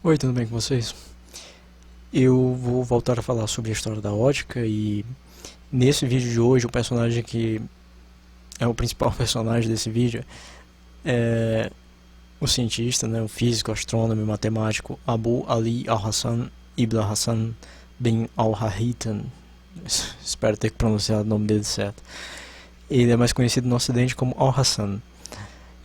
Oi, tudo bem com vocês? Eu vou voltar a falar sobre a história da ótica e nesse vídeo de hoje o personagem que é o principal personagem desse vídeo é o cientista, né, o físico, astrônomo e matemático Abu Ali al-Hassan ibn Hassan bin al-Haytham. Espero ter pronunciado o nome dele certo. Ele é mais conhecido no ocidente como Al-Hassan.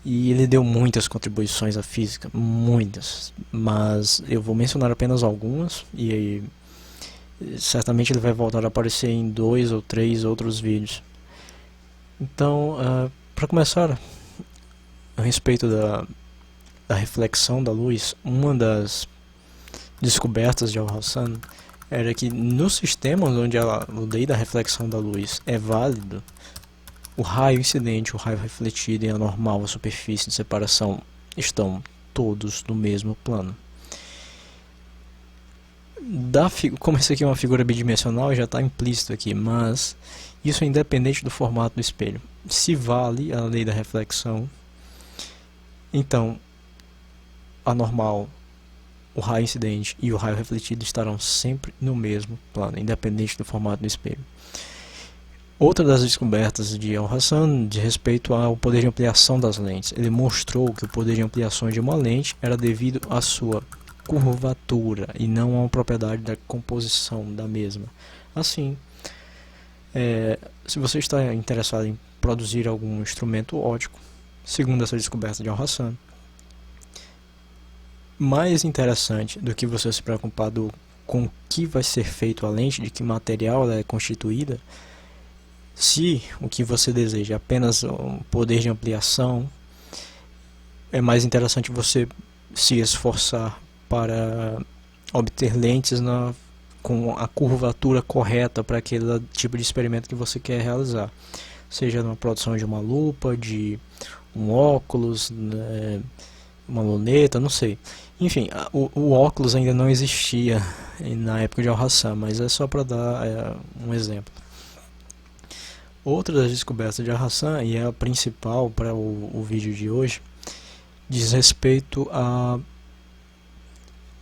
E ele deu muitas contribuições à física, muitas, mas eu vou mencionar apenas algumas e certamente ele vai voltar a aparecer em dois ou três outros vídeos. Então, para começar, a respeito da reflexão da luz, uma das descobertas de Al-Hassan era que nos sistemas onde a lei da reflexão da luz é válido, o raio incidente, o raio refletido e a normal, a superfície de separação estão todos no mesmo plano. Como isso aqui é uma figura bidimensional, já está implícito aqui, mas isso é independente do formato do espelho. Se vale a lei da reflexão, então a normal, o raio incidente e o raio refletido estarão sempre no mesmo plano, independente do formato do espelho. Outra das descobertas de Al-Hassan diz respeito ao poder de ampliação das lentes. Ele mostrou que o poder de ampliação de uma lente era devido à sua curvatura e não a uma propriedade da composição da mesma. Assim, se você está interessado em produzir algum instrumento óptico, segundo essa descoberta de Al-Hassan, mais interessante do que você se preocupar com o que vai ser feito a lente, de que material ela é constituída, se o que você deseja é apenas um poder de ampliação, é mais interessante você se esforçar para obter lentes com a curvatura correta para aquele tipo de experimento que você quer realizar. Seja na produção de uma lupa, de um óculos, né, uma luneta, não sei. Enfim, o óculos ainda não existia na época de Al-Hassan, mas é só para dar um exemplo. Outra das descobertas de Al-Hassan, e é a principal para o vídeo de hoje, diz respeito à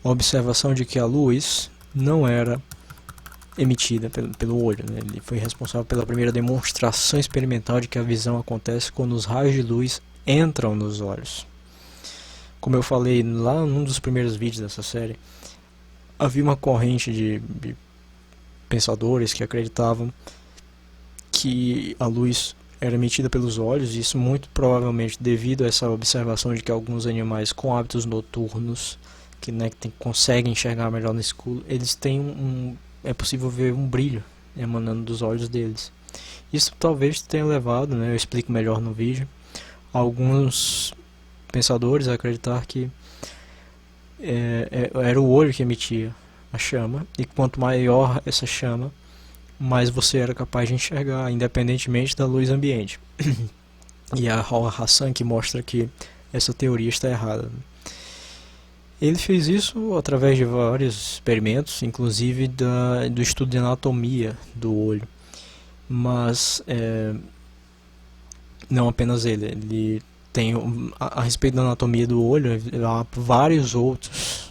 observação de que a luz não era emitida pelo olho, né? Ele foi responsável pela primeira demonstração experimental de que a visão acontece quando os raios de luz entram nos olhos. Como eu falei lá num dos primeiros vídeos dessa série, havia uma corrente de pensadores que acreditavam que a luz era emitida pelos olhos, e isso muito provavelmente devido a essa observação de que alguns animais com hábitos noturnos, que, né, conseguem enxergar melhor no escuro, eles têm é possível ver um brilho emanando dos olhos deles. Isso talvez tenha levado, né, eu explico melhor no vídeo, alguns pensadores a acreditar que era o olho que emitia a chama, e quanto maior essa chama, mais você era capaz de enxergar, independentemente da luz ambiente. E a Al-Hassan que mostra que essa teoria está errada. Ele fez isso através de vários experimentos, inclusive do estudo de anatomia do olho. Mas não apenas ele. Ele tem, a respeito da anatomia do olho, há vários outros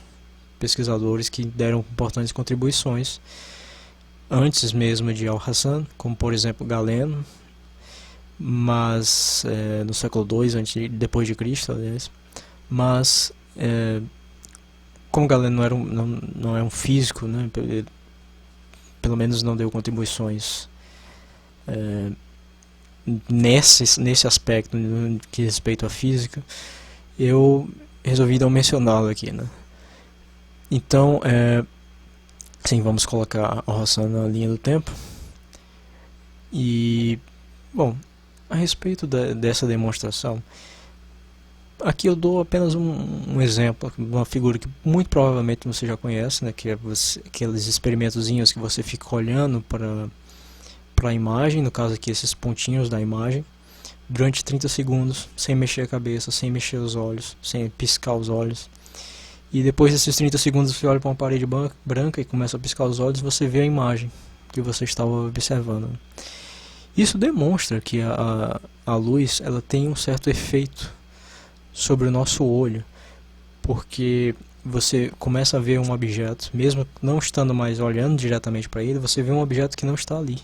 pesquisadores que deram importantes contribuições antes mesmo de Al-Hassan, como por exemplo Galeno, mas no século II depois de Cristo, aliás. Mas como Galeno não é um físico, né, pelo menos não deu contribuições nesse aspecto que respeito à física, eu resolvi não mencioná-lo aqui, né? Então, sim, vamos colocar a Hassan na linha do tempo. E, bom, a respeito dessa demonstração, aqui eu dou apenas um exemplo, uma figura que muito provavelmente você já conhece, né, que é aqueles experimentozinhos que você fica olhando para a imagem, no caso aqui esses pontinhos da imagem, durante 30 segundos, sem mexer a cabeça, sem mexer os olhos, sem piscar os olhos. E depois desses 30 segundos você olha para uma parede branca e começa a piscar os olhos, você vê a imagem que você estava observando. Isso demonstra que a luz ela tem um certo efeito sobre o nosso olho, porque você começa a ver um objeto, mesmo não estando mais olhando diretamente para ele, você vê um objeto que não está ali.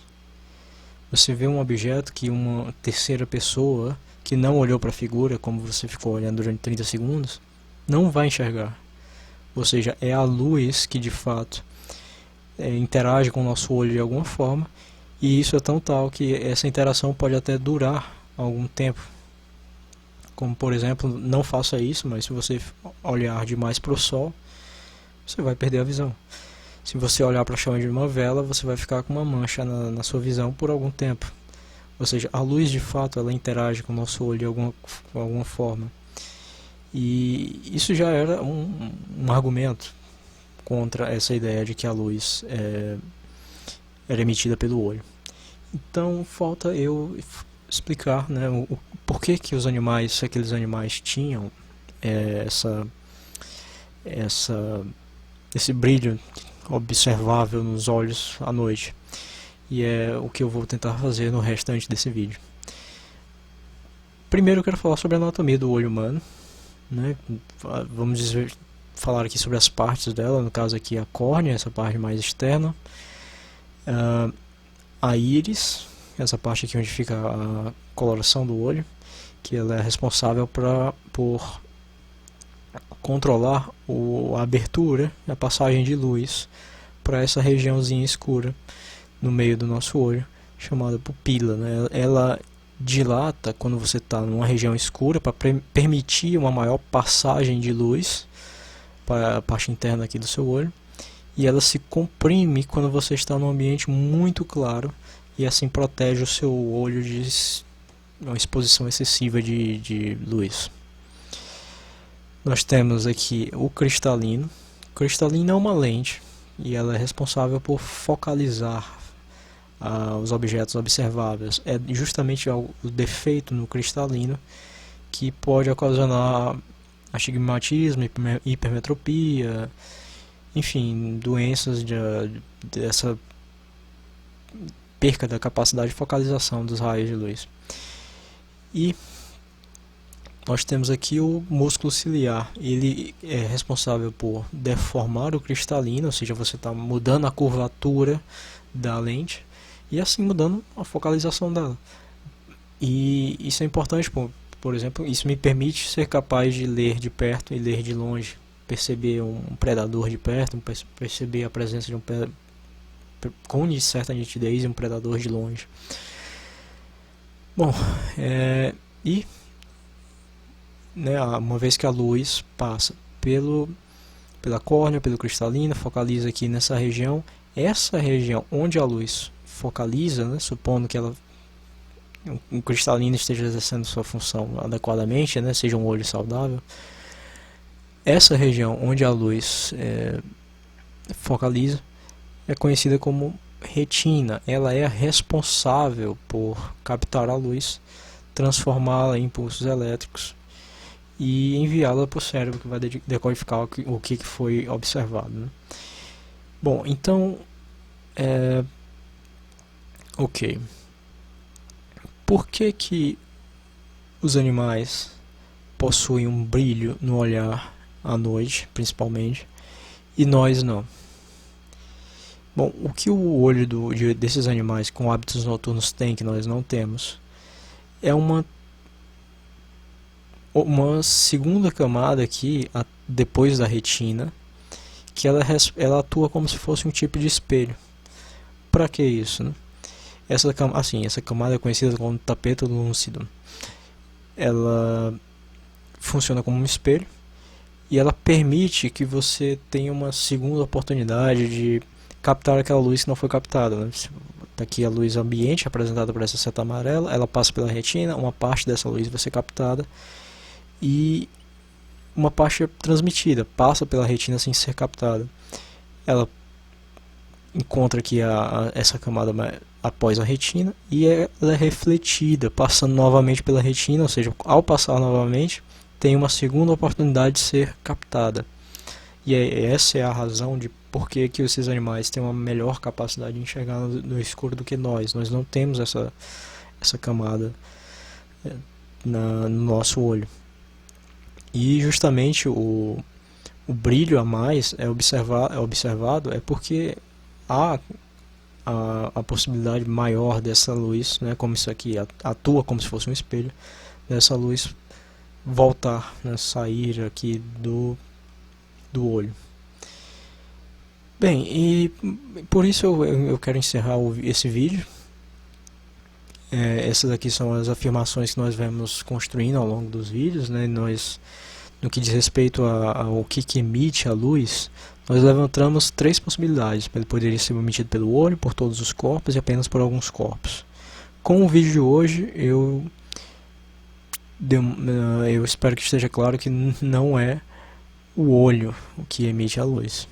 Você vê um objeto que uma terceira pessoa, que não olhou para a figura, como você ficou olhando durante 30 segundos, não vai enxergar. Ou seja, é a luz que de fato interage com o nosso olho de alguma forma, e isso é tão tal que essa interação pode até durar algum tempo. Como, por exemplo, não faça isso, mas se você olhar demais para o sol, você vai perder a visão. Se você olhar para a chama de uma vela, você vai ficar com uma mancha na sua visão por algum tempo. Ou seja, a luz de fato ela interage com o nosso olho de alguma forma. E isso já era um argumento contra essa ideia de que a luz era emitida pelo olho. Então falta eu explicar, né, o porquê que os animais, aqueles animais tinham esse brilho observável nos olhos à noite. E é o que eu vou tentar fazer no restante desse vídeo. Primeiro eu quero falar sobre a anatomia do olho humano, né? Vamos falar aqui sobre as partes dela, no caso aqui a córnea, essa parte mais externa, a íris, essa parte aqui onde fica a coloração do olho, que ela é responsável por controlar a abertura, a passagem de luz para essa regiãozinha escura no meio do nosso olho, chamada pupila, né? Ela dilata quando você está numa região escura para permitir uma maior passagem de luz para a parte interna aqui do seu olho, e ela se comprime quando você está num ambiente muito claro, e assim protege o seu olho de uma exposição excessiva de luz. Nós temos aqui o cristalino. O cristalino é uma lente e ela é responsável por focalizar os objetos observáveis. É justamente o defeito no cristalino que pode ocasionar astigmatismo, hipermetropia, enfim, doenças dessa perca da capacidade de focalização dos raios de luz. E nós temos aqui o músculo ciliar. Ele é responsável por deformar o cristalino, ou seja, você está mudando a curvatura da lente e assim mudando a focalização dela. E isso é importante, por exemplo, isso me permite ser capaz de ler de perto e ler de longe, perceber um predador de perto, perceber a presença de com certa nitidez e um predador de longe. Bom, né, uma vez que a luz passa pela córnea, pelo cristalino, focaliza aqui nessa região, essa região onde a luz focaliza, né, supondo que o cristalino esteja exercendo sua função adequadamente, né, seja um olho saudável, essa região onde a luz focaliza é conhecida como retina. Ela é a responsável por captar a luz, transformá-la em impulsos elétricos e enviá-la para o cérebro, que vai decodificar o que foi observado, né? Bom, então, ok. Por que os animais possuem um brilho no olhar à noite, principalmente, e nós não? Bom, o que o olho desses animais com hábitos noturnos tem que nós não temos é uma segunda camada aqui, depois da retina, que ela atua como se fosse um tipo de espelho. Para que isso, né? Essa camada é conhecida como tapeto lúcido. Ela funciona como um espelho e ela permite que você tenha uma segunda oportunidade de captar aquela luz que não foi captada, né? Tá aqui a luz ambiente apresentada por essa seta amarela, ela passa pela retina, uma parte dessa luz vai ser captada e uma parte é transmitida, passa pela retina sem ser captada. Ela encontra aqui essa camada após a retina e ela é refletida, passando novamente pela retina, ou seja, ao passar novamente, tem uma segunda oportunidade de ser captada. E essa é a razão de por que esses animais têm uma melhor capacidade de enxergar no escuro do que nós. Nós não temos essa camada no nosso olho. E justamente o o brilho a mais é observado é porque há a possibilidade maior dessa luz, né, como isso aqui atua como se fosse um espelho, dessa luz voltar, né, sair aqui do olho. Bem, e por isso eu quero encerrar esse vídeo. Essas aqui são as afirmações que nós vamos construindo ao longo dos vídeos, né? No que diz respeito ao que emite a luz, nós levantamos três possibilidades. Ele poderia ser emitido pelo olho, por todos os corpos e apenas por alguns corpos. Com o vídeo de hoje, eu espero que esteja claro que não é o olho o que emite a luz.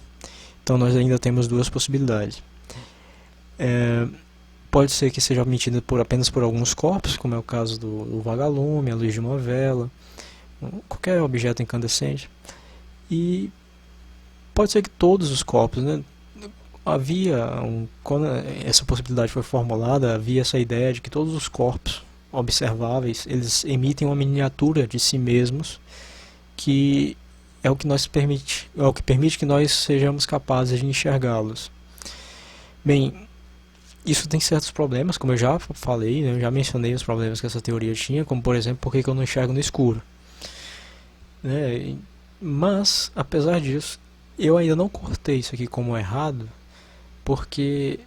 Então nós ainda temos duas possibilidades. Pode ser que seja emitida apenas por alguns corpos, como é o caso do vagalume, a luz de uma vela, qualquer objeto incandescente. E pode ser que todos os corpos, né? Quando essa possibilidade foi formulada, havia essa ideia de que todos os corpos observáveis, eles emitem uma miniatura de si mesmos, que é o que permite que nós sejamos capazes de enxergá-los. Bem, isso tem certos problemas, como eu já falei, né? Eu já mencionei os problemas que essa teoria tinha, como por exemplo, por que eu não enxergo no escuro, né? Mas, apesar disso, eu ainda não cortei isso aqui como errado, porque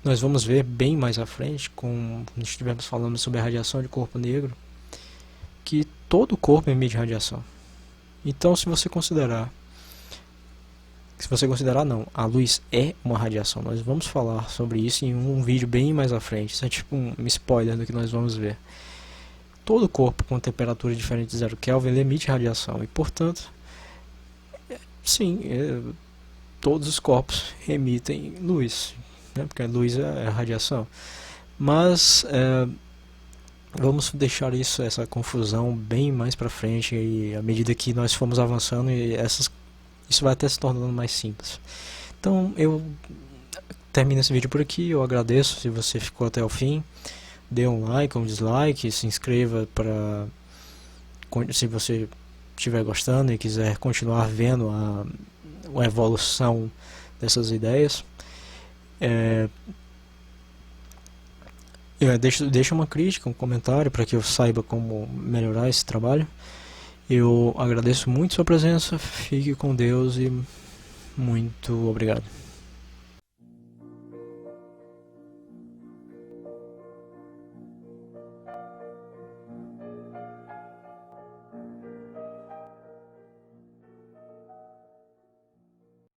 nós vamos ver bem mais à frente, quando estivermos falando sobre a radiação de corpo negro, que todo corpo emite radiação. Então, se você considerar não, a luz é uma radiação. Nós vamos falar sobre isso em um vídeo bem mais à frente. Isso é tipo um spoiler do que nós vamos ver. Todo corpo com temperatura diferente de 0 Kelvin emite radiação. E, portanto, sim, todos os corpos emitem luz, né? Porque a luz é a radiação. Mas vamos deixar essa confusão bem mais para frente, e à medida que nós formos avançando, isso vai até se tornando mais simples. Então eu termino esse vídeo por aqui. Eu agradeço se você ficou até o fim. Dê um like ou um dislike, se inscreva se você estiver gostando e quiser continuar vendo a evolução dessas ideias. Deixa uma crítica, um comentário para que eu saiba como melhorar esse trabalho. Eu agradeço muito sua presença, fique com Deus e muito obrigado.